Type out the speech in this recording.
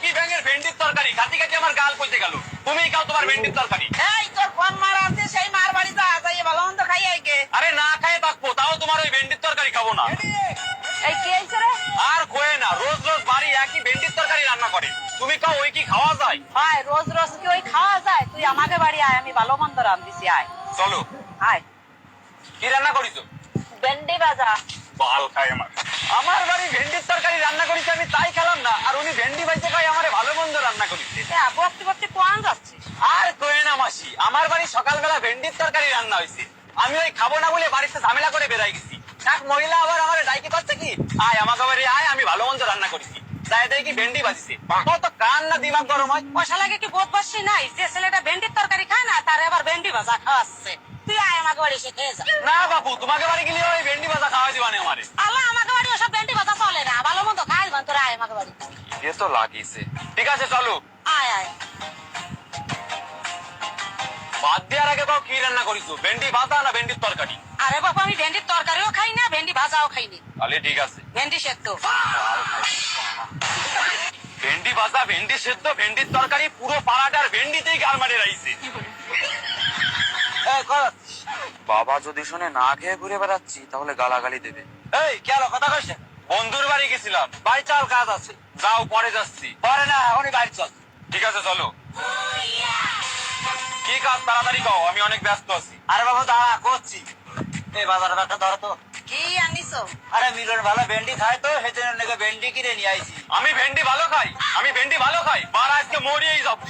কি ব্যাঙের ভেন্ডির তরকারি খাতি খাতি আমার গাল কইতে গেল। তুমি খাও তোমার ভেন্ডির তরকারি। এই তোর কোন মার আছে সেই মার বাড়ি যা যাই ভালো মন্দ খাই আইগে। আরে না খাইয়ে থাকবো তাও তোমার ওই ভেন্ডির তরকারি খাবো না। এই কি হইছে রে? আর কোয়ে না, রোজ রোজ বাড়ি একই ভেন্ডির তরকারি রান্না করে। তুমি খাও, ওই কি খাওয়া যায়? হায় রোজ রোজ কি ওই খাওয়া যায়? তুই আমাকে বাড়ি আয়, আমি ভালো মন্দ রান্ধিছি, আয় চলো। আয়। কি রান্না করিছো? ভেন্ডি ভাজা। বাল খায় আমার বাড়ি ভেন্ডির তরকারি রান্না করিছে, আমি তাই খেলাম না। আর উনি ভেন্ডি ভাইতে খাই আমারে ভালো মন্দ রান্না করিছে। বকতে বকতে কোয়ান যাচ্ছিস? আর কোয়ে না মাসি, আমার বাড়ি সকালবেলা ভেন্ডির তরকারি রান্না হয়েছে। আমি ওই খাবো না বলে বাড়িতে ঝামেলা করে বেরাই গেছি। এক মহিলা আবার আমার ডাইকে করছে কি, আয় আমাকে বাড়ি আয়, আমি ভালো মন্দ রান্না করেছি। তাই দেখি ভেন্ডি বাজিছে। তো কান না দিমাগ গরম হয়। পয়সা লাগে কি বোধ পাচ্ছি নাই যে ছেলেটা ভেন্ডির তরকারি খায় না তার এবার ভেন্ডি ভাজা খাওয়াচ্ছে। তুই আয় আমাকে বাড়ি এসে খেয়ে যা। না বাবু, তোমাকে বাড়ি গেলে ওই ভেন্ডি ভাজা খাওয়াই দিবানে আমারে। আল্লাহ আমাকে বাড়ি ওসব ভেন্ডি ভাজা চলে না, ভালো মন্দ খাই বান, তোরা আয় আমাকে বাড়ি। এ তো লাগিয়েছে। ঠিক আছে চলো। আয় আয়। বাদ দেওয়ার আগে বাবু কি রান্না করিছো? ভেন্ডি ভাজা না ভেন্ডির তরকারি? আরে বাবা আমি ভেন্ডির তরকারিও খাই না, ভেন্ডি ভাজাও খাইনি। তাহলে ঠিক আছে। ভেন্ডি সেদ্ধ। ভেন্ডি ভাজা, ভেন্ডি সেদ্ধ, ভেন্ডির তরকারি, পুরো পাড়াটার ভেন্ডিতেই গাল মারে রাইছে। বাবা যদি শুনে না খেয়ে ঘুরে বেড়াচ্ছি তাহলে গালাগালি দেবে। এই কি হলো, কথা কইছে? বন্ধুর বাড়ি গেছিলাম, বাড়ি চল কাজ আছে। যাও, পরে যাচ্ছি। পরে না, এখনই বাড়ি চল। ঠিক আছে চলো। কি কাজ তাড়াতাড়ি কও, আমি অনেক ব্যস্ত আছি। আরে বাবা দাঁড়া, করছি। এই বাজারে একটা ধরো তো। কি আনিছো? আরে মিলন ভালো ভেন্ডি খায় তো, সেই জন্য নাকি ভেন্ডি কিনে নিয়ে আইছি। আমি ভেন্ডি ভালো খাই, আমি ভেন্ডি ভালো খাই, বাড়া আজকে মরিয়েই যাবো।